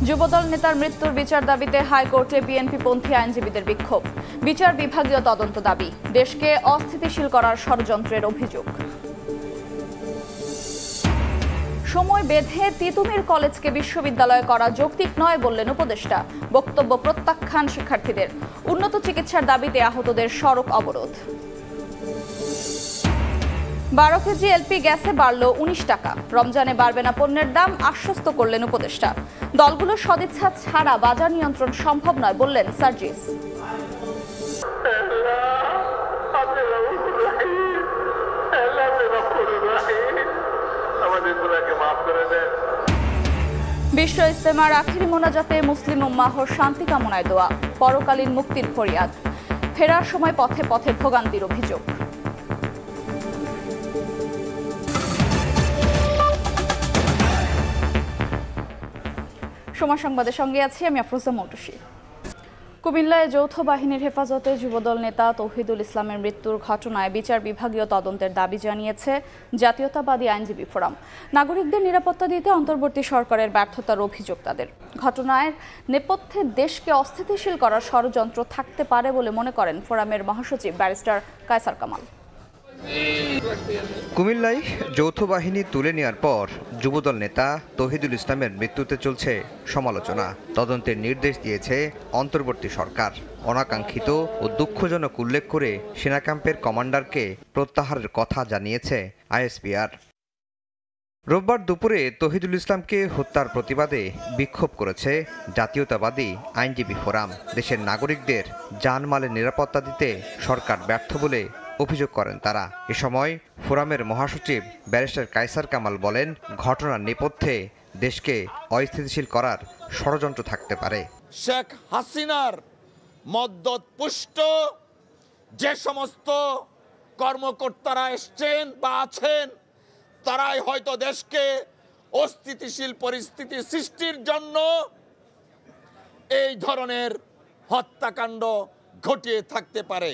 যুবদল নেতার মৃত্যুর বিচার দাবিতে হাইকোর্টে বিএনপিপন্থী আইনজীবীদের বিক্ষোভ। বিচার বিভাগীয় তদন্ত দাবি। দেশকে অস্থিতিশীল করার ষড়যন্ত্রের অভিযোগ। সময় বেঁধে তিতুমির কলেজকে বিশ্ববিদ্যালয় করা যৌক্তিক নয় বললেন উপদেষ্টা। বক্তব্য প্রত্যাখ্যান শিক্ষার্থীদের। উন্নত চিকিৎসার দাবিতে আহতদের সড়ক অবরোধ। 12 কেজি এলপি গ্যাসে বাড়ল 19 টাকা। রমজানে বাড়বে না পণ্যের দাম, আশ্বস্ত করলেন উপদেষ্টা। দলগুলোর সদিচ্ছা ছাড়া বাজার নিয়ন্ত্রণ সম্ভব নয় বললেন সার্জিস। বিশ্ব ইজতেমার আখিরি মোনাজাতে মুসলিম উম্মাহর শান্তি কামনায় দোয়া। পরকালীন মুক্তির ফরিয়াদ। ফেরার সময় পথে পথে ভোগান্তির অভিযোগ। সময় সংবাদের সঙ্গে আছি আমি আফরোজা মৌটুসী। কুমিল্লায় যৌথ বাহিনীর হেফাজতে যুবদল নেতা তৌহিদুল ইসলামের মৃত্যুর ঘটনায় বিচার বিভাগীয় তদন্তের দাবি জানিয়েছে জাতীয়তাবাদী আইনজীবী ফোরাম। নাগরিকদের নিরাপত্তা দিতে অন্তর্বর্তী সরকারের ব্যর্থতার অভিযোগ তাদের। ঘটনার নেপথ্যে দেশকে অস্থিতিশীল করার ষড়যন্ত্র থাকতে পারে বলে মনে করেন ফোরামের মহাসচিব ব্যারিস্টার কায়সার কামাল। কুমিল্লায় যৌথ বাহিনী তুলে নেওয়ার পর যুবদল নেতা তৌহিদুল ইসলামের মৃত্যুতে চলছে সমালোচনা। তদন্তের নির্দেশ দিয়েছে অন্তর্বর্তী সরকার। অনাকাঙ্ক্ষিত ও দুঃখজনক উল্লেখ করে সেনা ক্যাম্পের কমান্ডারকে প্রত্যাহারের কথা জানিয়েছে আইএসপিআর। রোববার দুপুরে তৌহিদুল ইসলামকে হত্যার প্রতিবাদে বিক্ষোভ করেছে জাতীয়তাবাদী আইনজীবী ফোরাম। দেশের নাগরিকদের জানমালের নিরাপত্তা দিতে সরকার ব্যর্থ বলে অভিযোগ করেন তারা। এ সময় ফোরামের মহাসচিব ব্যারিস্টার কায়সার কামাল বলেন, ঘটনার নেপথ্যে দেশকে অস্থিতিশীল করার ষড়যন্ত্র থাকতে পারে। শেখ হাসিনার মদতপুষ্ট যে সমস্ত কর্মকর্তারা এসছেন বা আছেন, তারাই হয়তো দেশকে অস্থিতিশীল পরিস্থিতি সৃষ্টির জন্য এই ধরনের হত্যাকাণ্ড ঘটিয়ে থাকতে পারে।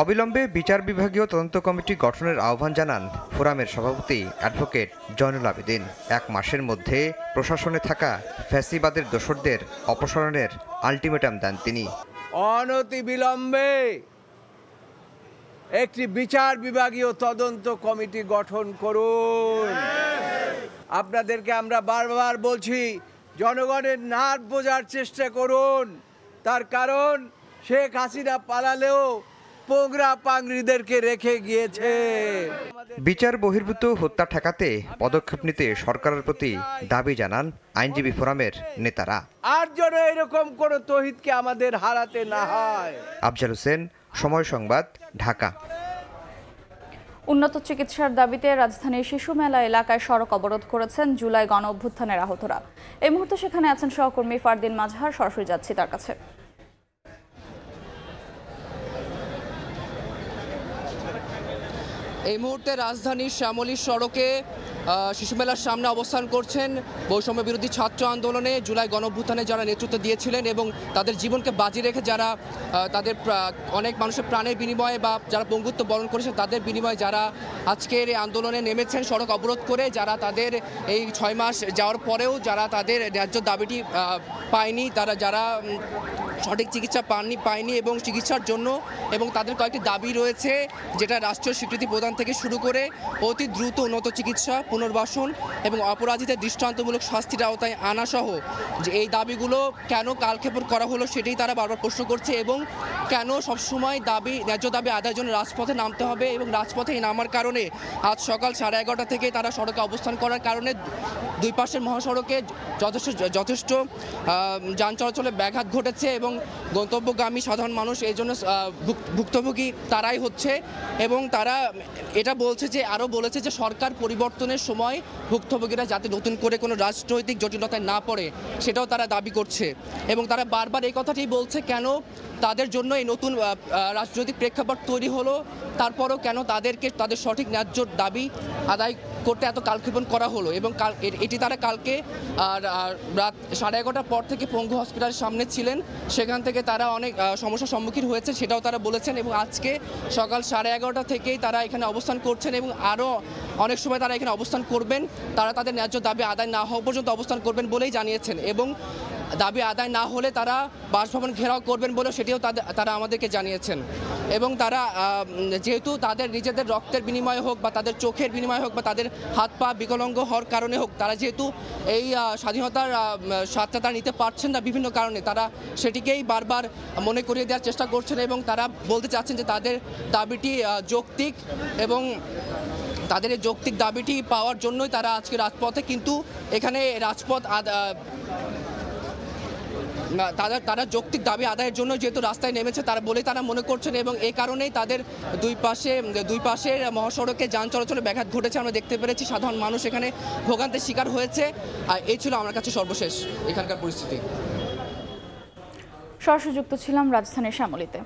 অবিলম্বে বিচার বিভাগীয় তদন্ত কমিটি গঠনের আহ্বান জানান ফোরামের সভাপতি অ্যাডভোকেট জয়নুল আবেদিন। 1 মাসের মধ্যে প্রশাসনে থাকা ফ্যাসিবাদের দোসরদের অপসারণের আলটিমেটাম দেন তিনি। অনতিবিলম্বে একটি বিচার বিভাগীয় তদন্ত কমিটি গঠন করুন। আপনাদেরকে আমরা বারবার বলছি, জনগণের নাক বোঝার চেষ্টা করুন। তার কারণ শেখ হাসিনা পালালেও পোংরা পাংড়িদেরকে রেখে গিয়েছে। বিচার বহির্ভূত হত্যা ঠেকাতে পদক্ষেপ নিতে সরকারের প্রতি দাবি জানান আইনজীবী ফোরামের নেতারা। আর যেন এরকম কোনো তৌহিদকে আমাদের হারাতে না হয়। আফজাল হোসেন, সময় সংবাদ, ঢাকা। উন্নত চিকিৎসার দাবিতে রাজধানীর শিশু মেলা এলাকায় সড়ক অবরোধ করেছেন জুলাই গণ অভ্যুত্থানের আহতরা। এই মুহূর্তে সেখানে আছেন সহকর্মী ফারদিন মাজহার। সরাসরি যাচ্ছি তার কাছে। এই মুহূর্তে রাজধানীর শ্যামলী সড়কে শিশুমেলার সামনে অবস্থান করছেন বৈষম্য বিরোধী ছাত্র আন্দোলনে জুলাই গণঅভ্যুত্থানে যারা নেতৃত্ব দিয়েছিলেন এবং তাদের জীবনকে বাজি রেখে যারা তাদের অনেক মানুষের প্রাণের বিনিময়ে বা যারা পঙ্গুত্ব বরণ করেছেন তাদের বিনিময়ে যারা আজকের এই আন্দোলনে নেমেছেন সড়ক অবরোধ করে, যারা তাদের এই 6 মাস যাওয়ার পরেও যারা তাদের ন্যায্য দাবিটি পায়নি, যারা সঠিক চিকিৎসা পায়নি এবং চিকিৎসার জন্য এবং তাদের কয়েকটি দাবি রয়েছে, যেটা রাষ্ট্রীয় স্বীকৃতি প্রদান থেকে শুরু করে অতি দ্রুত উন্নত চিকিৎসা, পুনর্বাসন এবং অপরাধীদের দৃষ্টান্তমূলক শাস্তির আওতায় আনাসহ যে এই দাবিগুলো কেন কালক্ষেপণ করা হলো সেটাই তারা বারবার প্রশ্ন করছে এবং কেন সবসময় ন্যায্য দাবি আদায়ের জন্য রাজপথে নামতে হবে এবং রাজপথে নামার কারণে আজ সকাল 11:30 থেকে তারা সড়কে অবস্থান করার কারণে দুই পাশের মহাসড়কে যথেষ্ট যান চলাচলে ব্যাঘাত ঘটেছে এবং গন্তব্যগামী সাধারণ মানুষ এই জন্য ভুক্তভোগী তারাই হচ্ছে এবং তারা এটা বলেছে যে সরকার পরিবর্তনের সময় ভুক্তভোগীরা যাতে নতুন করে কোনো রাজনৈতিক জটিলতায় না পড়ে সেটাও তারা দাবি করছে এবং তারা বারবার এই কথাটাই বলছে কেন তাদের জন্য এই নতুন রাজনৈতিক প্রেক্ষাপট তৈরি হলো, তারপরও কেন তাদের সঠিক ন্যায্য দাবি আদায় করতে এত কালক্ষেপণ করা হলো এবং এটি তারা কালকে রাত 11:30টার পর থেকে পঙ্গু হসপিটালের সামনে ছিলেন, সেখান থেকে তারা অনেক সমস্যার সম্মুখীন হয়েছে সেটাও তারা বলেছেন এবং আজকে সকাল 11:30টা থেকেই তারা এখানে অবস্থান করছেন এবং আরও অনেক সময় তারা এখানে অবস্থান করবেন। তারা তাদের ন্যায্য দাবি আদায় না হওয়া পর্যন্ত অবস্থান করবেন বলেই জানিয়েছেন এবং দাবি আদায় না হলে তারা বাসভবন ঘেরাও করবেন বলে সেটিও তারা আমাদেরকে জানিয়েছেন। এবং তারা যেহেতু তাদের নিজেদের রক্তের বিনিময়ে হোক বা তাদের চোখের বিনিময়ে হোক বা তাদের হাত পা বিকলাঙ্গ হওয়ার কারণে হোক, তারা যেহেতু এই স্বাধীনতার স্বাদটা তারা নিতে পারছেন না বিভিন্ন কারণে, তারা সেটিকেই বারবার মনে করিয়ে দেওয়ার চেষ্টা করছেন এবং তারা বলতে চাচ্ছেন যে তাদের দাবিটি যৌক্তিক এবং তাদের এই যৌক্তিক দাবিটি পাওয়ার জন্যই তারা আজকে রাজপথে। কিন্তু এখানে রাজপথ তারা যৌক্তিক দাবি আদায়ের জন্য যেহেতু রাস্তায় নেমেছে তারা বলেই তারা মনে করছেন এবং এই কারণেই তাদের দুই পাশের মহাসড়কে যান চলাচলে ব্যাঘাত ঘটেছে। আমরা দেখতে পেরেছি সাধারণ মানুষ এখানে ভোগান্তির শিকার হয়েছে। আর এই ছিল আমার কাছে সর্বশেষ এখানকার পরিস্থিতি। সরাসরি যুক্ত ছিলাম রাজধানীর শ্যামলীতে।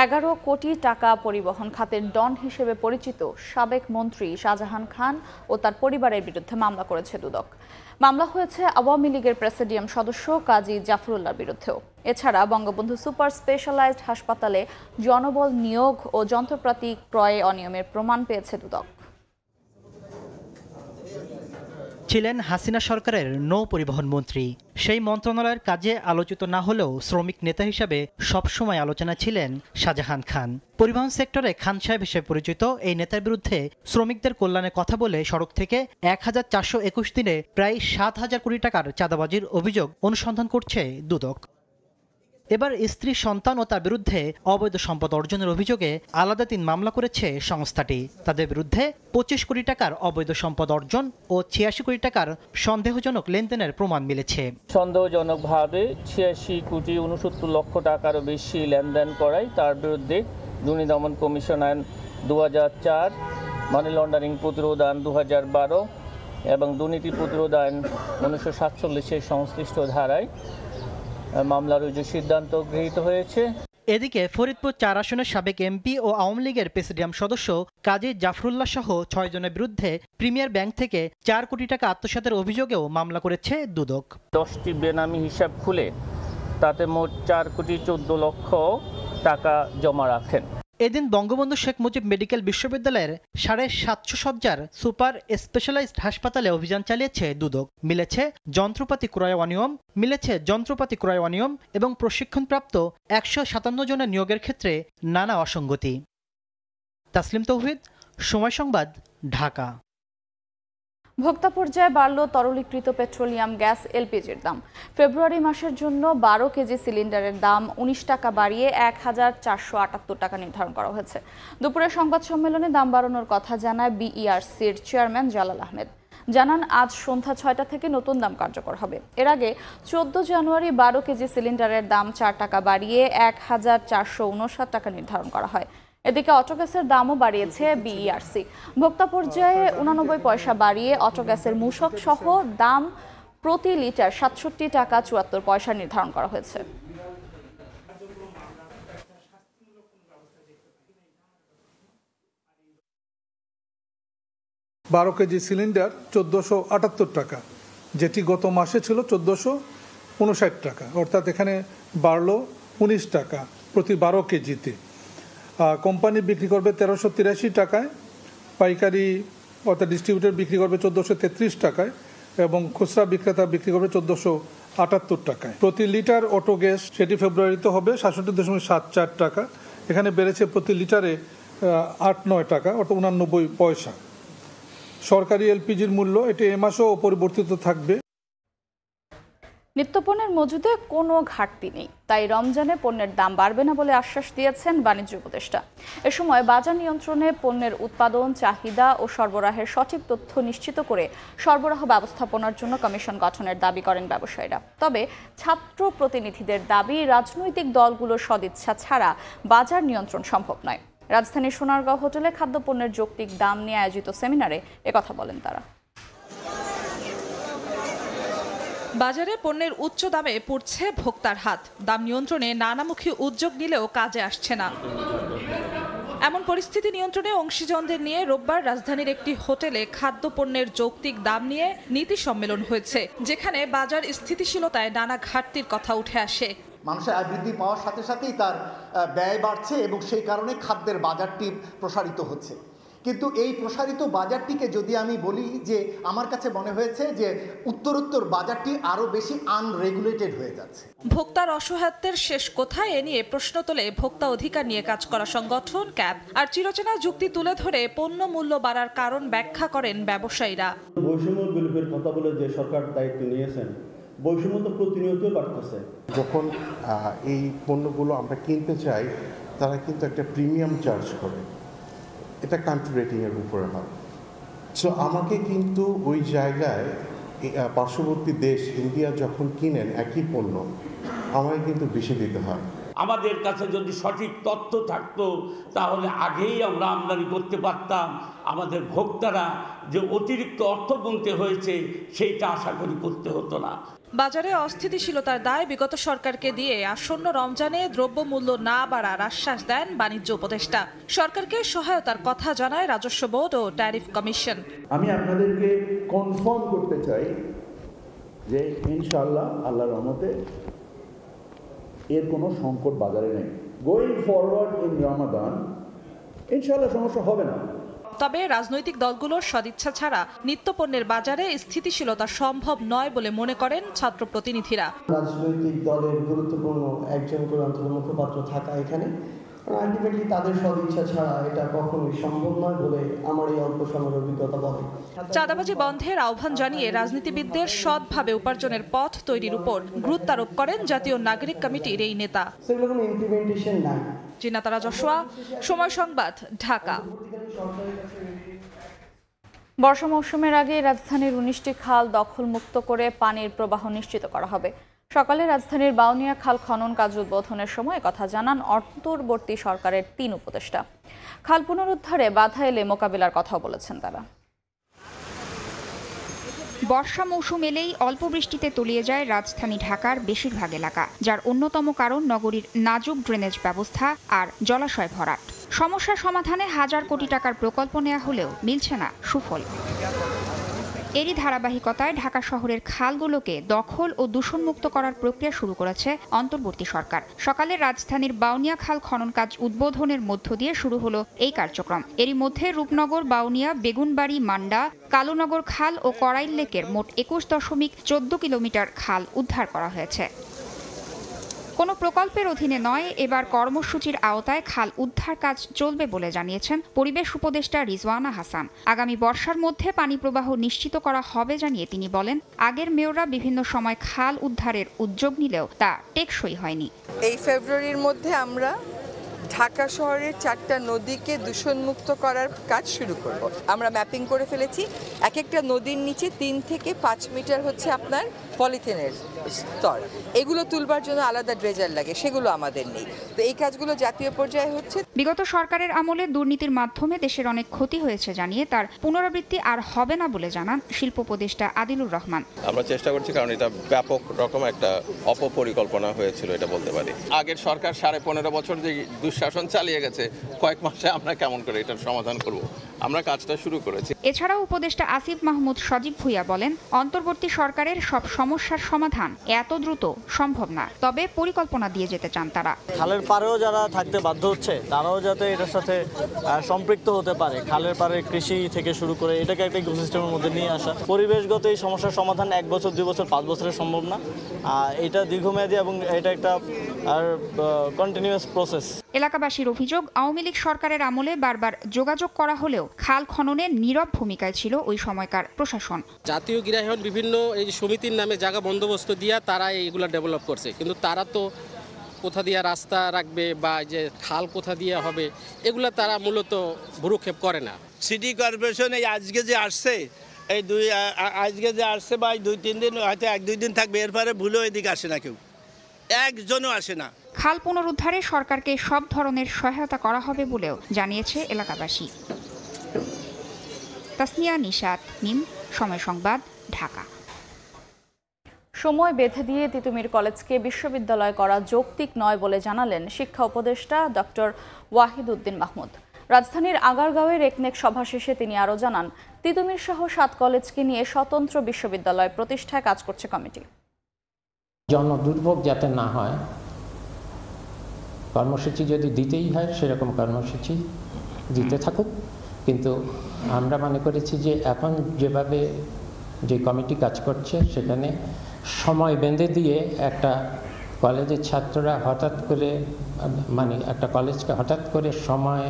11 কোটি টাকা পরিবহন খাতের ডন হিসেবে পরিচিত সাবেক মন্ত্রী শাহজাহান খান ও তার পরিবারের বিরুদ্ধে মামলা করেছে দুদক। মামলা হয়েছে আওয়ামী লীগের প্রেসিডিয়াম সদস্য কাজী জাফরুল্লাহর বিরুদ্ধেও। এছাড়া বঙ্গবন্ধু সুপার স্পেশালাইজড হাসপাতালে জনবল নিয়োগ ও যন্ত্রপাতি ক্রয়ে অনিয়মের প্রমাণ পেয়েছে দুদক। ছিলেন হাসিনা সরকারের নৌ পরিবহন মন্ত্রী। সেই মন্ত্রণালয়ের কাজে আলোচিত না হলেও শ্রমিক নেতা হিসাবে সবসময় আলোচনা ছিলেন শাহজাহান খান। পরিবহন সেক্টরে খান সাহেব হিসেবে পরিচিত এই নেতার বিরুদ্ধে শ্রমিকদের কল্যাণের কথা বলে সড়ক থেকে 1421 দিনে প্রায় 7,000 কোটি টাকার চাঁদাবাজির অভিযোগ অনুসন্ধান করছে দুদক। এবার স্ত্রী, সন্তান ও তার বিরুদ্ধে অবৈধ সম্পদ অর্জনের অভিযোগে আলাদা 3 মামলা করেছে সংস্থাটি। তাদের বিরুদ্ধে 25 কোটি টাকার অবৈধ সম্পদ অর্জন ও 86 কোটি টাকার সন্দেহজনক লেনদেনের প্রমাণ মিলেছে। সন্দেহজনকভাবে 86 কোটি 69 লক্ষ টাকারও বেশি লেনদেন করায় তার বিরুদ্ধে দুর্নীতি দমন কমিশন আইন 2004, মানি লন্ডারিং প্রতিরোধ আইন 2012 এবং দুর্নীতি প্রতিরোধ আইন 1947-এর সংশ্লিষ্ট ধারায় মামলার সিদ্ধান্ত গৃহীত হয়েছে। এদিকে ফরিদপুর 4 আসনের সাবেক এমপি ও আওয়ামী লীগের প্রেসিডিয়াম সদস্য কাজী জাফরুল্লাহ সহ 6 জনের বিরুদ্ধে প্রিমিয়ার ব্যাংক থেকে 4 কোটি টাকা আত্মসাতের অভিযোগেও মামলা করেছে দুদক। 10টি বেনামি হিসাব খুলে তাতে মোট 4 কোটি 14 লক্ষ টাকা জমা রাখেন। এদিন বঙ্গবন্ধু শেখ মুজিব মেডিকেল বিশ্ববিদ্যালয়ের 750 সজ্জার সুপার স্পেশালাইজড হাসপাতালে অভিযান চালিয়েছে দুদক। মিলেছে যন্ত্রপাতি ক্রয় অনিয়ম এবং প্রশিক্ষণপ্রাপ্ত 157 জনের নিয়োগের ক্ষেত্রে নানা অসঙ্গতি। তাসলিম তৌহিদ, সময় সংবাদ, ঢাকা। ভোক্তা পর্যায়ে বাড়ল তরলীকৃত পেট্রোলিয়াম গ্যাস এলপিজির দাম। ফেব্রুয়ারি মাসের জন্য 12 কেজি সিলিন্ডারের দাম 19 টাকা বাড়িয়ে 1478 টাকা নির্ধারণ করা হয়েছে। দুপুরের সংবাদ সম্মেলনে দাম বাড়ানোর কথা জানায় বিইআরসির চেয়ারম্যান জালাল আহমেদ। জানান আজ সন্ধ্যা 6টা থেকে নতুন দাম কার্যকর হবে। এর আগে 14 জানুয়ারি 12 কেজি সিলিন্ডারের দাম 4 টাকা বাড়িয়ে 1459 টাকা নির্ধারণ করা হয়। এদিকে অটোগ্যাসের দামও বাড়িয়েছে বিইআরসি। ভোক্তা পর্যায়ে 89 পয়সা বাড়িয়ে অটোগ্যাসের মূসক সহ দাম প্রতি লিটার 67 টাকা 74 পয়সা নির্ধারণ করা হয়েছে। 12 কেজি সিলিন্ডার 1478 টাকা, যেটি গত মাসে ছিল 1459 টাকা, অর্থাৎ এখানে বাড়লো 19 টাকা প্রতি 12 কেজিতে। কোম্পানি বিক্রি করবে 1383 টাকায়, পাইকারি অর্থাৎ ডিস্ট্রিবিউটর বিক্রি করবে 1433 টাকায় এবং খুচরা বিক্রেতা বিক্রি করবে 1478 টাকায়। প্রতি লিটার অটো গ্যাস সেটি ফেব্রুয়ারিতে হবে 67.74 টাকা, এখানে বেড়েছে প্রতি লিটারে 8-9 টাকা অর্থাৎ 89 পয়সা। সরকারি এলপিজির মূল্য এটি এ মাসেও অপরিবর্তিত থাকবে। নিত্যপণ্যের মজুদে কোনো ঘাটতি নেই, তাই রমজানে পণ্যের দাম বাড়বে না বলে আশ্বাস দিয়েছেন বাণিজ্য উপদেষ্টা। এ সময় বাজার নিয়ন্ত্রণে, পণ্যের উৎপাদন, চাহিদা ও সরবরাহের সঠিক তথ্য নিশ্চিত করে সরবরাহ ব্যবস্থাপনার জন্য কমিশন গঠনের দাবি করেন ব্যবসায়ীরা। তবে ছাত্র প্রতিনিধিদের দাবি, রাজনৈতিক দলগুলোর সদিচ্ছা ছাড়া বাজার নিয়ন্ত্রণ সম্ভব নয়। রাজধানীর সোনারগাঁও হোটেলে খাদ্যপণ্যের যৌক্তিক দাম নিয়ে আয়োজিত সেমিনারে একথা বলেন তারা। বাজারে পণ্যের উচ্চ দামে পড়ছে ভোক্তার হাত। দাম নিয়ন্ত্রণে নানামুখী উদ্যোগ নিলেও কাজে আসছে না। এমন পরিস্থিতি নিয়ন্ত্রণে অংশীজনদের নিয়ে রোববার রাজধানীর একটি হোটেলে খাদ্যপণ্যের যৌক্তিক দাম নিয়ে নীতি সম্মেলন হয়েছে, যেখানে বাজার স্থিতিশীলতায় নানা ঘাটতির কথা উঠে আসে। মানুষের আয় বৃদ্ধি পাওয়ার সাথে সাথেই তার ব্যয় বাড়ছে এবং সেই কারণে খাদ্যের বাজারটি প্রসারিত হচ্ছে। কিন্তু এই প্রসারিত বাজারটিকে যদি আমি বলি যে আমার কাছে মনে হয়েছে যে উত্তরোত্তর বাজারটি আরও বেশি আনরেগুলেটেড হয়ে যাচ্ছে। ভোক্তার অসহায়ত্বের শেষ কোথায় এ নিয়ে প্রশ্ন তোলে ভোক্তা অধিকার নিয়ে কাজ করা সংগঠন ক্যাব। আর চিরচেনা যুক্তি তুলে ধরে পণ্য মূল্য বাড়ার কারণ ব্যাখ্যা করেন ব্যবসায়ীরা। বৈষম্য বিলোপের কথা বলে যে সরকার দায়িত্ব নিয়েছেন, বৈষম্য তো প্রতিনিয়ত বাড়তেছে। যখন এই পণ্যগুলো আমরা কিনতে চাই তারা কিন্তু একটা প্রিমিয়াম চার্জ করে, এটা কান্ট্রি রেটিংয়ের উপরে হয়। সো আমাকে কিন্তু ওই জায়গায় পার্শ্ববর্তী দেশ ইন্ডিয়া যখন কিনেন একই পণ্য আমাকে কিন্তু বেশি দিতে হয়। আমাদের কাছে যদি সঠিক তথ্য থাকতো তাহলে আগেই আমরা আমদানি করতে পারতাম। আমাদের ভোক্তারা যে অতিরিক্ত অর্থ গুনতে হয়েছে সেইটা আশা করি করতে হতো না। বাজারে অস্থিতিশীলতার দায় বিগত সরকারকে দিয়ে আসন্ন রমজানে দ্রব্যমূল্য না বাড়ার আশ্বাস দেন বাণিজ্য উপদেষ্টা। সরকারকে সহায়তার কথা জানায় রাজস্ব বোর্ড ও ট্যারিফ কমিশন। আমি আপনাদেরকে কনফার্ম করতে চাই যে ইনশাআল্লাহ আল্লাহর রহমতে এর কোনো সংকট বাজারে নেই। গোয়িং ফরওয়ার্ড ইন রমাদান ইনশাআল্লাহ সমস্যা হবে না। তবে রাজনৈতিক দলগুলোর সদিচ্ছা ছাড়া নিত্যপণ্যের বাজারে স্থিতিশীলতা সম্ভব নয় বলে মনে করেন ছাত্র প্রতিনিধিরা। রাজনৈতিক দলের গুরুত্বপূর্ণ একজন করে অন্তত মুখপাত্র থাকা এখানে আলটিমেটলি তাদের সদিচ্ছা ছাড়া এটা কখনোই সম্ভব নয় বলে আমার এই অল্প সময়ের অভিজ্ঞতা বলে। চাঁদাবাজি বন্ধের আহ্বান জানিয়ে রাজনীতিবিদদের সৎভাবে উপার্জনের পথ তৈরির উপর গুরুত্ব আরোপ করেন জাতীয় নাগরিক কমিটির এই নেতা। সেগুলো কোনো ইমপ্লিমেন্টেশন নাই। জিনাতারা যশোয়া, সময় সংবাদ, ঢাকা। বর্ষা মৌসুমের আগে রাজধানীর 19টি খাল দখলমুক্ত করে পানির প্রবাহ নিশ্চিত করা হবে। সকালে রাজধানীর বাউনিয়া খাল খনন কাজ উদ্বোধনের সময় কথা জানান অন্তর্বর্তী সরকারের 3 উপদেষ্টা। খাল পুনরুদ্ধারে বাধা এলে মোকাবিলার কথাও বলেছেন তারা। বর্ষা মৌসুম এলেই অল্প বৃষ্টিতে তলিয়ে যায় রাজধানী ঢাকার বেশিরভাগ এলাকা, যার অন্যতম কারণ নগরীর নাজুক ড্রেনেজ ব্যবস্থা আর জলাশয় ভরাট। সমস্যা সমাধানে হাজার কোটি টাকার প্রকল্প নেওয়া হলেও মিলছে না সুফল। এরই ধারাবাহিকতায় ঢাকা শহরের খালগুলোকে দখল ও দূষণমুক্ত করার প্রক্রিয়া শুরু করেছে অন্তর্বর্তী সরকার। সকালে রাজধানীর বাউনিয়া খাল খনন কাজ উদ্বোধনের মধ্য দিয়ে শুরু হলো এই কার্যক্রম। এরই মধ্যে রূপনগর, বাউনিয়া, বেগুনবাড়ি, মান্ডা, কালুনগর খাল ও করাইল লেকের মোট 21.14 কিলোমিটার খাল উদ্ধার করা হয়েছে। কোনো প্রকল্পের অধীনে নয়, এবার কর্মসূচির আওতায় খাল উদ্ধার কাজ চলবে বলে জানিয়েছেন পরিবেশ উপদেষ্টা রিজওয়ানা হাসান। আগামী বর্ষার মধ্যে পানি প্রবাহ নিশ্চিত করা হবে জানিয়ে তিনি বলেন, আগের মেয়ররা বিভিন্ন সময় খাল উদ্ধারের উদ্যোগ নিলেও তা টেকসই হয়নি। এই ফেব্রুয়ারির মধ্যে আমরা ঢাকা শহরের 4টা নদীকে দূষণমুক্ত করার কাজ শুরু করব। আমরা ম্যাপিং করে ফেলেছি। এক একটা নদীর নিচে 3 থেকে 5 মিটার হচ্ছে আপনার পলিথিনের স্তর। এগুলো তুলবার জন্য আলাদা ড্রেজার লাগে, সেগুলো আমাদের নেই। তো এই কাজগুলো জাতীয় পর্যায়ে হচ্ছে। বিগত সরকারের আমলে দুর্নীতির মাধ্যমে দেশের অনেক ক্ষতি হয়েছে জানিয়ে তার পুনরাবৃত্তি আর হবে না বলে জানান শিল্প উপদেষ্টা আদিলুর রহমান। আমরা চেষ্টা করছি, কারণ এটা ব্যাপক রকম একটা অপপরিকল্পনা হয়েছিল, এটা বলতে পারি। আগের সরকার 15.5 বছর যে দুঃশাসন চালিয়ে গেছে, কয়েক মাসে আমরা কেমন করে এটার সমাধান করব, আমরা কাজটা শুরু করেছি। এছাড়াও উপদেষ্টা আসিফ মাহমুদ সজীব ভুইয়া বলেন, অন্তর্বর্তী সরকারের সব সমস্যার সমাধান এত দ্রুত সম্ভব না, তবে পরিকল্পনা দিয়ে যেতে চান তারা। খালের পাড়েও যারা থাকতে বাধ্য হচ্ছে তারাও যাতে এটার সাথে সম্পৃক্ত হতে পারে। খালের পাড়ে কৃষি থেকে শুরু করে এটাকে একটা ইকোসিস্টেমের মধ্যে নিয়ে আসা। পরিবেশগত এই সমস্যার সমাধান 1 বছর, 2 বছর, 5 বছরে সম্ভব না। এটা দীর্ঘমেয়াদী এবং এটা একটা কন্টিনিউয়াস প্রসেস। এলাকাবাসীর অভিযোগ, আওয়ামী লীগ সরকারের আমলে বারবার যোগাযোগ করা হলেও খাল খননে নীরব ভূমিকায় ছিল ওই সময়কার প্রশাসন। জাতীয় গৃহায়ন বিভিন্ন এই সমিতির নামে জায়গা বন্দোবস্ত দিয়া তারা এইগুলো ডেভেলপ করছে, কিন্তু তারা তো কোথা দিয়ে রাস্তা রাখবে বা যে খাল কোথা দিয়ে হবে এগুলো তারা মূলত ভ্রুক্ষেপ করে না। সিটি কর্পোরেশন এই আজকে যে আসছে, আজকে যে আসছে বা 2-3 দিন, হয়তো 1-2 দিন থাকবে, এরপরে ভুলেও এদিকে আসে না, কেউ একজনও আসে না। খাল পুনরুদ্ধারে সরকারকে সব ধরনের সহায়তা করা হবে বলেও জানিয়েছে এলাকাবাসী। তাসনিয়া নিশাত, মিম, সময় সংবাদ, ঢাকা। সময় বেঁধে দিয়ে তিতুমির কলেজকে বিশ্ববিদ্যালয় করা যৌক্তিক নয় বলে জানালেন শিক্ষা উপদেষ্টা ডক্টর ওয়াহিদ উদ্দিন মাহমুদ। রাজধানীর আগারগাঁওয়ের একনেক সভা শেষে তিনি আরও জানান, তিতুমির সহ 7 কলেজকে নিয়ে স্বতন্ত্র বিশ্ববিদ্যালয় প্রতিষ্ঠায় কাজ করছে কমিটি। জনদুর্ভোগ যাতে না হয়, কর্মসূচি যদি দিতেই হয় সেরকম কর্মসূচি দিতে থাকুক, কিন্তু আমরা মনে করেছি যে এখন যেভাবে যে কমিটি কাজ করছে সেখানে সময় বেঁধে দিয়ে একটা কলেজের ছাত্ররা হঠাৎ করে মানে একটা কলেজকে হঠাৎ করে সময়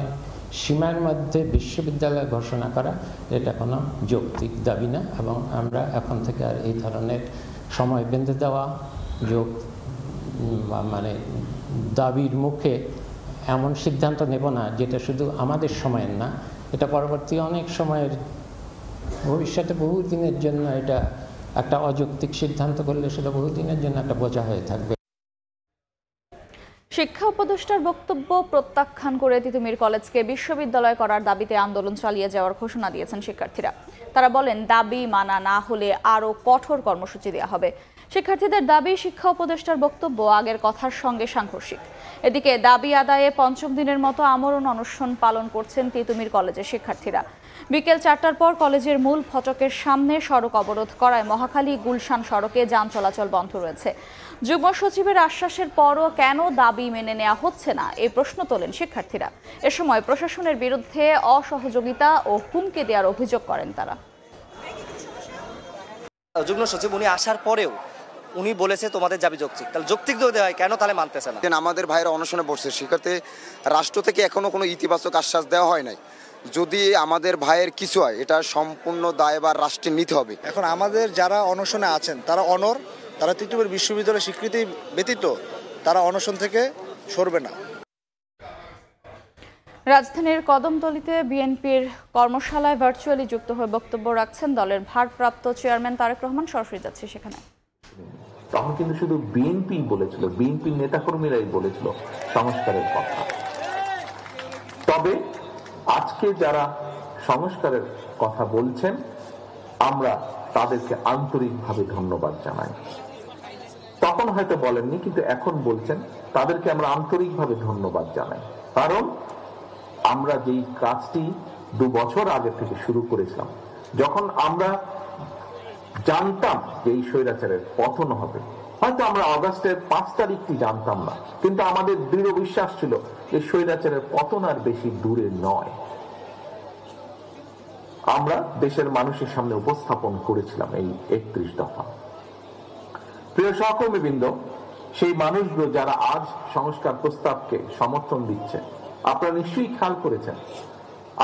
সীমার মধ্যে বিশ্ববিদ্যালয় ঘোষণা করা এটা কোনো যৌক্তিক দাবি না, এবং আমরা এখন থেকে আর এই ধরনের সময় বেঁধে দেওয়া মানে দাবির মুখে এমন সিদ্ধান্ত নেব না যেটা শুধু আমাদের সময়ের না, এটা পরবর্তী অনেক সময়ের ভবিষ্যতে বহুদিনের জন্য এটা একটা অযৌক্তিক সিদ্ধান্ত করলে সেটা বহুদিনের জন্য একটা বোঝা হয়ে থাকবে। শিক্ষা উপদেষ্টার বক্তব্য প্রত্যাখ্যান করে তিতুমির কলেজকে বিশ্ববিদ্যালয় করার দাবিতে আন্দোলন চালিয়ে যাওয়ার ঘোষণা দিয়েছেন শিক্ষার্থীরা। তারা বলেন, দাবি মানা না হলে আরও কঠোর কর্মসূচি দেওয়া হবে। শিক্ষার্থীদের দাবি, শিক্ষা উপদেষ্টার বক্তব্য আগের কথার সঙ্গে সাংঘর্ষিক। এদিকে দাবি আদায়ে পঞ্চম দিনের মতো আমরণ অনশন পালন করছেন তিতুমির কলেজের শিক্ষার্থীরা। বিকেল 4টার পর কলেজের মূল ফটকের সামনে সড়ক অবরোধ করায় মহাখালী গুলশান সড়কে যান চলাচল বন্ধ রয়েছে। যুগ্ম সচিবের আশ্বাসের পরও কেন দাবি মেনে নেওয়া হচ্ছে না, এই প্রশ্ন তোলেন শিক্ষার্থীরা। এ সময় প্রশাসনের বিরুদ্ধে অসহযোগিতা ও হুমকি দেওয়ার অভিযোগ করেন তারা। যুগ্ম সচিব উনি আসার পরেও উনি বলেছে তোমাদের দাবি যৌক্তিক, তাহলে যৌক্তিক দেওয়া হয় কেন, তাহলে মানতেছে না। আমাদের ভাইরা অনশনে বসছে, সেক্ষেত্রে রাষ্ট্র থেকে এখনো কোনো ইতিবাচক আশ্বাস দেওয়া হয় নাই। যদি আমাদের ভাইয়ের কিছু হয় এটা সম্পূর্ণ দায়ভার রাষ্ট্রের নিতে হবে। এখন আমাদের যারা অনশনে আছেন তারা তারা তিতুমির বিশ্ববিদ্যালয়ের স্বীকৃতি ব্যতীত তারা অনশন থেকে সরবে না। রাজধানীর কদমতলীতে বিএনপির কর্মশালায় ভার্চুয়ালি যুক্ত হয়ে বক্তব্য রাখছেন দলের ভারপ্রাপ্ত চেয়ারম্যান তারেক রহমান। সরাসরি যাচ্ছে সেখানে। তখন কিন্তু শুধু বিএনপি বলেছিল, বিএনপির নেতাকর্মীরাই বলেছিল সংস্কারের কথা। তবে আজকে যারা সংস্কারের কথা বলছেন আমরা তাদেরকে আন্তরিকভাবে ধন্যবাদ জানাই। তখন হয়তো বলেননি, কিন্তু এখন বলছেন, তাদেরকে আমরা আন্তরিকভাবে ধন্যবাদ জানাই। কারণ আমরা যেই কাজটি 2 বছর আগে থেকে শুরু করেছিলাম, যখন আমরা জানতাম যে এই স্বৈরাচারের পতন হবে, হয়তো আমরা আগস্টের 5 তারিখটি জানতাম না, কিন্তু আমাদের দৃঢ় বিশ্বাস ছিল যে স্বৈরাচারের পতন আর বেশি দূরে নয়। আমরা দেশের মানুষের সামনে উপস্থাপন করেছিলাম এই 31 দফা। প্রিয় সহকর্মীবৃন্দ, সেই মানুষগুলো যারা আজ সংস্কার প্রস্তাবকে সমর্থন দিচ্ছে, আপনারা নিশ্চয়ই খেয়াল করেছেন,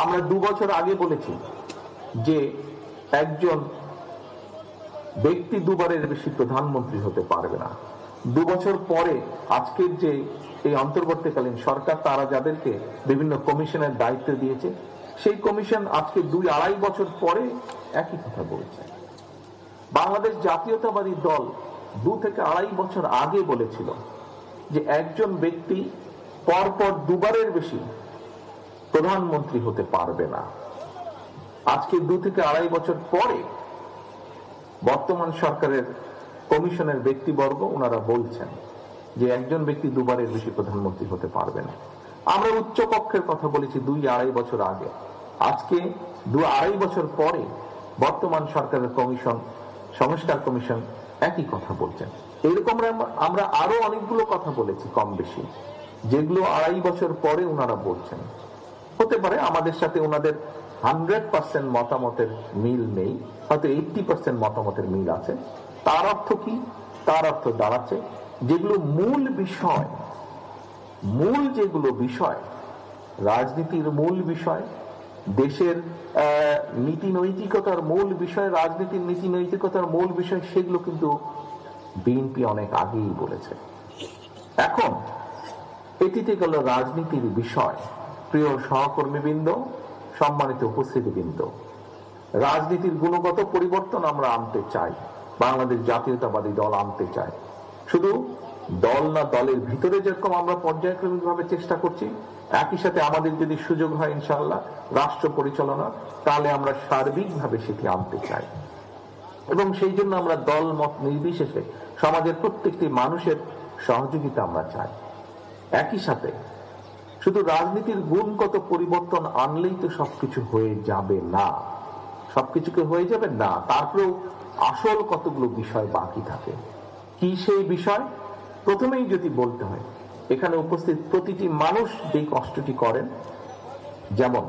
আমরা 2 বছর আগে বলেছি যে একজন ব্যক্তি 2 বারের বেশি প্রধানমন্ত্রী হতে পারবে না। 2 বছর পরে আজকের যে এই অন্তর্বর্তীকালীন সরকার, তারা যাদেরকে বিভিন্ন কমিশনের দায়িত্ব দিয়েছে, সেই কমিশন আজকে 2-2.5 বছর পরে একই কথা বলছে। বাংলাদেশ জাতীয়তাবাদী দল 2 থেকে 2.5 বছর আগে বলেছিল যে একজন ব্যক্তি পরপর 2 বারের বেশি প্রধানমন্ত্রী হতে পারবে না। আজকে 2 থেকে 2.5 বছর পরে বর্তমান সরকারের কমিশনের ব্যক্তিবর্গ ওনারা বলছেন যে একজন ব্যক্তি 2 বারের বেশি প্রধানমন্ত্রী হতে পারবে না। আমরা উচ্চ কক্ষের কথা বলেছি 2-2.5 বছর আগে। আজকে 2-2.5 বছর পরে বর্তমান সরকারের কমিশন, সংস্কার কমিশন একই কথা বলছেন। এরকম আমরা আরো অনেকগুলো কথা বলেছি কম বেশি, যেগুলো 2.5 বছর পরে ওনারা বলছেন। হতে পারে আমাদের সাথে ওনাদের 100% মতামতের মিল নেই, হয়তো 80% মতামতের মিল আছে। তার অর্থ কি? তার অর্থ দাঁড়াচ্ছে যেগুলো মূল বিষয়, যেগুলো বিষয়, রাজনীতির মূল বিষয়, দেশের নীতি নৈতিকতার মূল বিষয়, রাজনীতির নীতি নৈতিকতার মূল বিষয়, সেগুলো কিন্তু বিএনপি অনেক আগেই বলেছে। এখন এটিতে গেল রাজনীতির বিষয়। প্রিয় সহকর্মীবৃন্দ, সম্মানিত উপস্থিতিবৃন্দ, রাজনীতির গুণগত পরিবর্তন আমরা আনতে চাই, বাংলাদেশ জাতীয়তাবাদী দল আনতে চায়। শুধু দল না, দলের ভিতরে যেরকম আমরা পর্যায়ক্রমিকভাবে চেষ্টা করছি, একই সাথে আমাদের যদি সুযোগ হয় ইনশাআল্লাহ রাষ্ট্র পরিচালনা, তাহলে আমরা সার্বিকভাবে সেটি আনতে চাই। এবং সেই জন্য আমরা দল মত নির্বিশেষে সমাজের প্রত্যেকটি মানুষের সহযোগিতা আমরা চাই। একই সাথে শুধু রাজনীতির গুণগত পরিবর্তন আনলেই তো সবকিছু হয়ে যাবে না, সবকিছুকে হয়ে যাবে না। তারপরেও আসল কতগুলো বিষয় বাকি থাকে। কি সেই বিষয়? প্রথমেই যদি বলতে হয়, এখানে উপস্থিত প্রতিটি মানুষ যেই কষ্টটি করেন, যেমন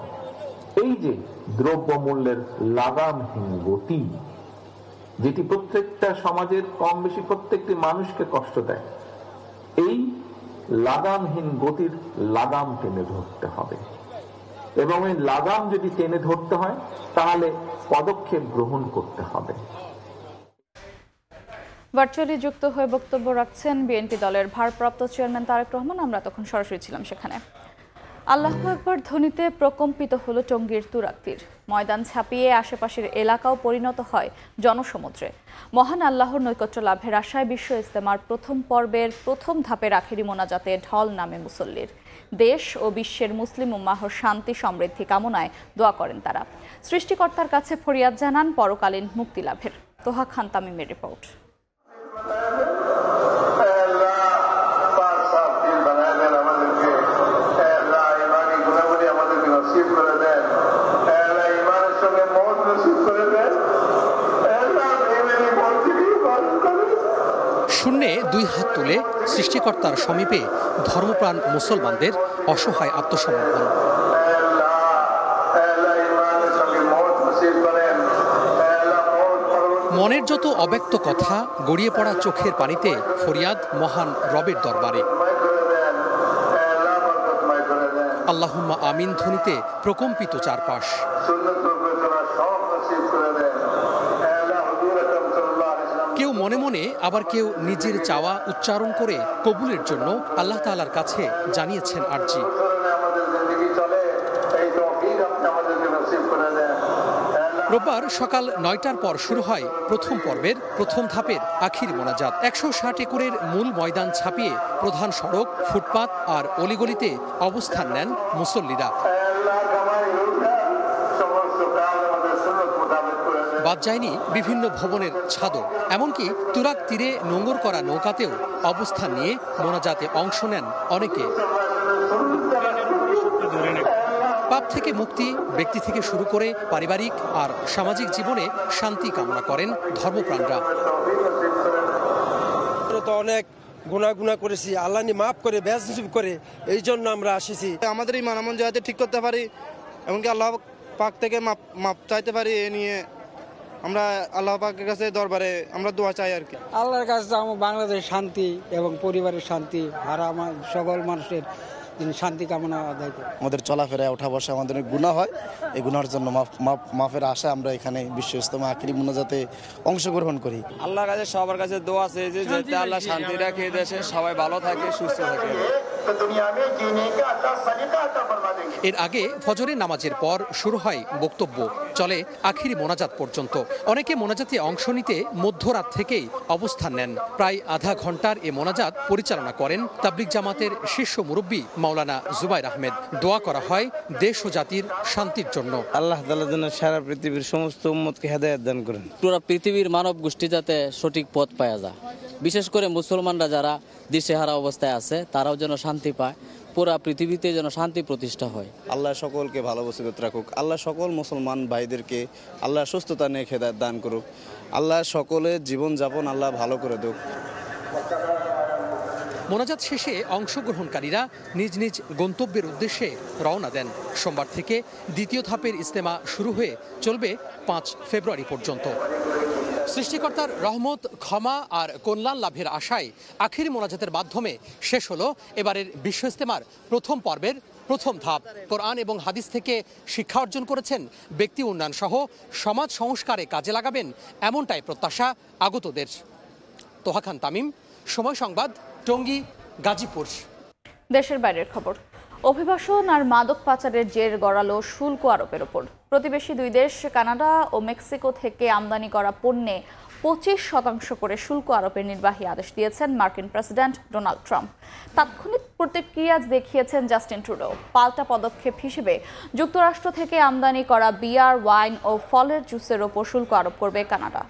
এই যে দ্রব্যমূল্যের লাগামহীন গতি, যেটি প্রত্যেকটা সমাজের কম বেশি প্রত্যেকটি মানুষকে কষ্ট দেয়, এই লাগামহীন গতির লাগাম টেনে ধরতে হবে। এবং এই লাগাম যদি টেনে ধরতে হয় তাহলে পদক্ষেপ গ্রহণ করতে হবে। ভার্চুয়ালি যুক্ত হয়ে বক্তব্য রাখছেন বিএনপি দলের ভারপ্রাপ্ত চেয়ারম্যান তারেক রহমান। আমরা তখন সরাসরি ছিলাম সেখানে। আল্লাহু আকবার ধ্বনিতে প্রকম্পিত হলো টঙ্গীর তুরাগ তীর। ময়দান ছাপিয়ে আশেপাশের এলাকাও পরিণত হয় জনসমুদ্রে। মহান আল্লাহর নৈকট্য লাভের আশায় বিশ্ব ইজতেমার প্রথম পর্বের প্রথম ধাপের আখেরি মোনাজাতে ঢল নামে মুসল্লির। দেশ ও বিশ্বের মুসলিম উম্মাহর শান্তি সমৃদ্ধি কামনায় দোয়া করেন তারা। সৃষ্টিকর্তার কাছে ফরিয়াদ জানান পরকালীন মুক্তি লাভের। তোহা খান তামিমের রিপোর্ট। শূন্যে দুই হাত তুলে সৃষ্টিকর্তার সমীপে ধর্মপ্রাণ মুসলমানদের অসহায় আত্মসমর্পণ। মনের যত অব্যক্ত কথা গড়িয়ে পড়া চোখের পানিতে ফরিয়াদ মহান রবের দরবারে। আল্লাহুম্মা আমিন ধ্বনিতে প্রকম্পিত চারপাশ। কেউ মনে মনে, আবার কেউ নিজের চাওয়া উচ্চারণ করে কবুলের জন্য আল্লাহ তাআলার কাছে জানিয়েছেন আরজি। রোববার সকাল ৯টার পর শুরু হয় প্রথম পর্বের প্রথম ধাপের আখির মোনাজাত। ১৬০ একরের মূল ময়দান ছাপিয়ে প্রধান সড়ক, ফুটপাত আর অলিগলিতে অবস্থান নেন মুসল্লিরা। বাদ যায়নি বিভিন্ন ভবনের ছাদও, এমনকি তুরাগ তীরে নোঙর করা নৌকাতেও অবস্থান নিয়ে মোনাজাতে অংশ নেন অনেকে। পাপ থেকে মুক্তি, ব্যক্তি থেকে শুরু করে পারিবারিক আর সামাজিক জীবনে শান্তি কামনা করেন ধর্মপ্রাণরা। অনেক গুনাহ করেছি, আল্লাহ মাফ করে বেশ নসিব করে, এই জন্য আমরা আসিছি। আমাদের এই মানমন যাতে ঠিক করতে পারি, এমনকি আল্লাহ পাক থেকে মাপ চাইতে পারি, এ নিয়ে আমরা আল্লাহ পাকের কাছে দরবারে আমরা দোয়া চাই আর কি। আল্লাহর কাছে আমার বাংলাদেশ শান্তি এবং পরিবারের শান্তি আর আমার সকল মানুষের শান্তি কামনা আদায় করি। আমাদের চলাফেরায় ওঠা বসা আমাদের গুনাহ হয়, এই গুনার জন্য মাফের আশা আমরা এখানে বিশ্ব ইজতেমা আখিরি মোনাজাতে অংশগ্রহণ করি। আল্লাহর কাছে সবার কাছে দোয়া আছে যে যাতে আল্লাহ শান্তি রাখে, দেশে সবাই ভালো থাকে, সুস্থ থাকে। এর আগে ফজরের নামাজের পর শুরু হয় বক্তব্য, চলে আখিরি মোনাজাত পর্যন্ত। অনেকে মোনাজাতে অংশ নিতে মধ্যরাত থেকেই অবস্থান নেন। প্রায় আধা ঘন্টার এ মোনাজাত পরিচালনা করেন তাবলিগ জামাতের শীর্ষ মুরব্বী মাওলানা জুবাইর আহমেদ। দোয়া করা হয় দেশ ও জাতির শান্তির জন্য। আল্লাহ তাআলা যেন সারা পৃথিবীর সমস্ত উম্মতকে হেদায়েত দান করেন। পুরো পৃথিবীর মানব গোষ্ঠী যাতে সঠিক পথ পাওয়া যায়, বিশেষ করে মুসলমানরা যারা দিশেহারা অবস্থায় আছে তারাও যেন শান্তি পায়, পুরা পৃথিবীতে যেন শান্তি প্রতিষ্ঠা হয়। আল্লাহ সকলকে ভালো বসিরত রাখুক। আল্লাহ সকল মুসলমান ভাইদেরকে আল্লাহ সুস্থতা নিয়ে হেদায়েত দান করুক। আল্লাহ সকলের জীবনযাপন আল্লাহ ভালো করে দেখ। মোনাজাত শেষে অংশগ্রহণকারীরা নিজ নিজ গন্তব্যের উদ্দেশ্যে রওনা দেন। সোমবার থেকে দ্বিতীয় ধাপের ইজতেমা শুরু হয়ে চলবে ৫ ফেব্রুয়ারি পর্যন্ত। সৃষ্টিকর্তার রহমত, ক্ষমা আর কল্যাণ লাভের আশায় আখিরি মোনাজাতের মাধ্যমে শেষ হলো এবারের বিশ্ব ইজতেমার প্রথম পর্বের প্রথম ধাপ। কোরআন এবং হাদিস থেকে শিক্ষা অর্জন করেছেন, ব্যক্তি উন্নয়ন সহ সমাজ সংস্কারে কাজে লাগাবেন, এমনটাই প্রত্যাশা আগতদের। তোহা খান তামিম, সময় সংবাদ, টঙ্গী, গাজীপুর। দেশের বাইরের খবর। অভিবাসন আর মাদক পাচারের জের গড়ালো শুল্ক আরোপের ওপর। প্রতিবেশী দুই দেশ কানাডা ও মেক্সিকো থেকে আমদানি করা পণ্যে 25% করে শুল্ক আরোপের নির্বাহী আদেশ দিয়েছেন মার্কিন প্রেসিডেন্ট ডোনাল্ড ট্রাম্প। তাৎক্ষণিক প্রতিক্রিয়া দেখিয়েছেন জাস্টিন ট্রুডো। পাল্টা পদক্ষেপ হিসেবে যুক্তরাষ্ট্র থেকে আমদানি করা বিয়ার, ওয়াইন ও ফলের জুসের ওপর শুল্ক আরোপ করবে কানাডা।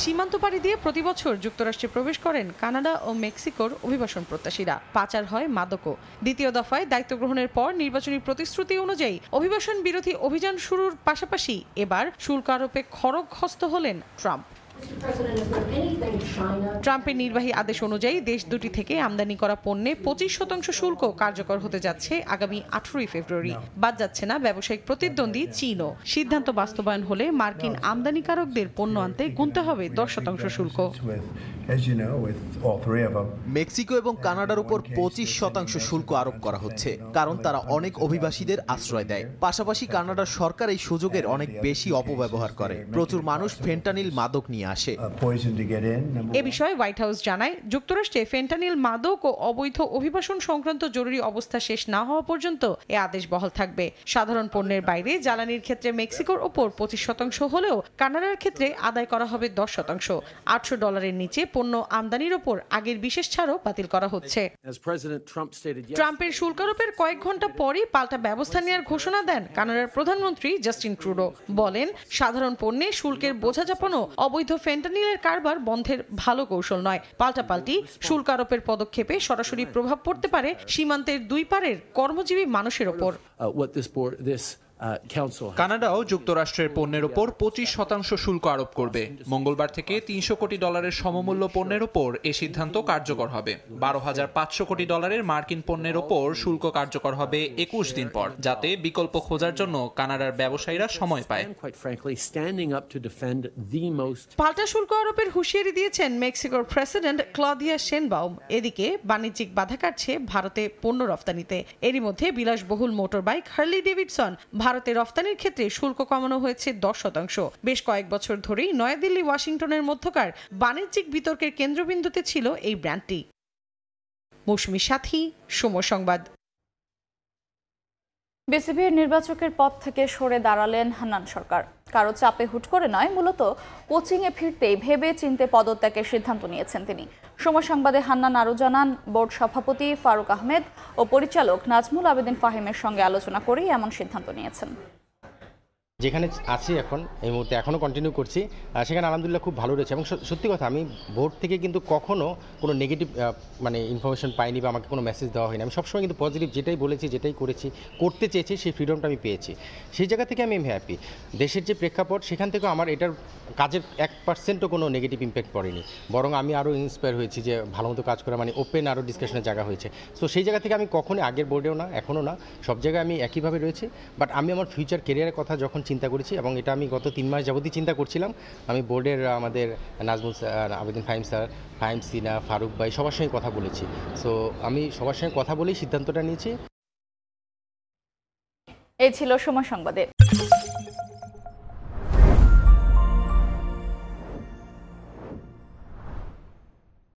সীমান্ত পাড়ি দিয়ে প্রতিবছর যুক্তরাষ্ট্রে প্রবেশ করেন কানাডা ও মেক্সিকোর অভিবাসন প্রত্যাশীরা। পাচার হয় মাদকও। দ্বিতীয় দফায় দায়িত্ব গ্রহণের পর নির্বাচনী প্রতিশ্রুতি অনুযায়ী অভিবাসন বিরোধী অভিযান শুরুর পাশাপাশি এবার শুল্ক আরোপে খড়গহস্ত হলেন ট্রাম্প। ট্রাম্পের নির্বাহী আদেশ অনুযায়ী দেশ দুটি থেকে আমদানি করা পণ্যে 25% শুল্ক কার্যকর হতে যাচ্ছে আগামী 18 ফেব্রুয়ারি। বাদ যাচ্ছে না ব্যবসায়িক প্রতিদ্বন্দ্বী চীনও। সিদ্ধান্ত বাস্তবায়ন হলে মার্কিন আমদানিকারকদের পণ্য আনতে গুনতে হবে 10% শুল্ক। মেক্সিকো এবং কানাডার উপর 25% শুল্ক আরোপ করা হচ্ছে, কারণ তারা অনেক অভিবাসীদের আশ্রয় দেয়। পাশাপাশি কানাডার সরকার এই সুযোগের অনেক বেশি অপব্যবহার করে। প্রচুর মানুষ ফেন্টানিল মাদক নিয়ে আসে। এ বিষয়ে হোয়াইট হাউস জানায়, যুক্তরাষ্ট্রে ফেন্টানিল মাদক ও অবৈধ অভিবাসন সংক্রান্ত জরুরি অবস্থা শেষ না হওয়া পর্যন্ত এ আদেশ বহাল থাকবে। সাধারণ পণ্যের বাইরে জ্বালানির ক্ষেত্রে মেক্সিকোর ওপর 25% হলেও কানাডার ক্ষেত্রে আদায় করা হবে 10%। $800 নিচে পণ্য আমদানির ওপর আগের বিশেষ ছাড়ও বাতিল করা হচ্ছে। ট্রাম্পের শুল্ক আরোপের কয়েক ঘন্টা পরই পাল্টা ব্যবস্থা নেওয়ার ঘোষণা দেন কানাডার প্রধানমন্ত্রী জাস্টিন ট্রুডো। বলেন, সাধারণ পণ্যে শুল্কের বোঝা চাপানো অবৈধ ফেন্টানিলের কারবার বন্ধের ভালো কৌশল নয়। পাল্টাপাল্টি শুল্ক আরোপের পদক্ষেপে সরাসরি প্রভাব পড়তে পারে সীমান্তের দুই পারের কর্মজীবী মানুষের ওপর। কানাডাও যুক্তরাষ্ট্রের পণ্যের ওপর 25% শুল্ক আরোপ করবে। মঙ্গলবার থেকে $300 কোটি সমমূল্য পণ্যের ওপর এ সিদ্ধান্ত কার্যকর হবে। $12,500 কোটি মার্কিন পণ্যের ওপর শুল্ক কার্যকর হবে 21 দিন পর, যাতে বিকল্প খোঁজার জন্য কানাডার ব্যবসায়ীরা সময় পায়। পাল্টা শুল্ক আরোপের হুঁশিয়ারি দিয়েছেন মেক্সিকোর প্রেসিডেন্ট ক্লদিয়া শেনবাউম। এদিকে বাণিজ্যিক বাধা কাটছে ভারতে পণ্য রফতানিতে। এরই মধ্যে বিলাসবহুল মোটরবাইক হার্লি ডেভিডসন ভারতে রফতানির ক্ষেত্রে শুল্ক কমানো হয়েছে 10%। বেশ কয়েক বছর ধরেই নয়াদিল্লি ওয়াশিংটনের মধ্যকার বাণিজ্যিক বিতর্কের কেন্দ্রবিন্দুতে ছিল এই ব্র্যান্ডটি। মৌসুমী সাথী, সময় সংবাদ। বিসিবির নির্বাচকের পদ থেকে সরে দাঁড়ালেন হান্নান সরকার। কারো চাপে হুট করে নয়, মূলত কোচিংয়ে ফিরতেই ভেবে চিন্তে পদত্যাগের সিদ্ধান্ত নিয়েছেন তিনি। সময় সংবাদে হান্নান আরও জানান, বোর্ড সভাপতি ফারুক আহমেদ ও পরিচালক নাজমুল আবেদিন ফাহিমের সঙ্গে আলোচনা করেই এমন সিদ্ধান্ত নিয়েছেন। যেখানে আছি এখন এই মুহূর্তে এখনও কন্টিনিউ করছি, সেখানে আলহামদুলিল্লাহ খুব ভালো রয়েছে। এবং সত্যি কথা, আমি বোর্ড থেকে কিন্তু কখনও কোনো নেগেটিভ ইনফরমেশন পাইনি বা আমাকে কোনো মেসেজ দেওয়া হয়নি। আমি সবসময় কিন্তু পজিটিভ যেটাই বলেছি, যেটাই করেছি, করতে চেয়েছি, সেই ফ্রিডমটা আমি পেয়েছি। সেই জায়গা থেকে আমি হ্যাপি। দেশের যে প্রেক্ষাপট, সেখান থেকেও আমার এটার কাজের 1%ও কোনো নেগেটিভ ইম্প্যাক্ট পড়েনি, বরং আমি আরও ইন্সপায়ার হয়েছি যে ভালো মতো কাজ করা, ওপেন আরও ডিসকাশনের জায়গা হয়েছে। সো সেই জায়গা থেকে আমি কখনোই আগের বোর্ডেও না, এখনও না, সব জায়গায় আমি একইভাবে রয়েছি। বাট আমি আমার ফিউচার কেরিয়ারের কথা যখন চিন্তা করেছি, এবং এটা আমি গত 3 মাস যাবতই চিন্তা করছিলাম, আমি বোর্ডের আমাদের নাজমুল আবেদিন ফাহিম স্যার, ফাহিম সিনা, ফারুক ভাই সবার সঙ্গে কথা বলেছি। সো আমি সবার সঙ্গে কথা বলেই সিদ্ধান্তটা নিয়েছি। এই ছিল সময় সংবাদে।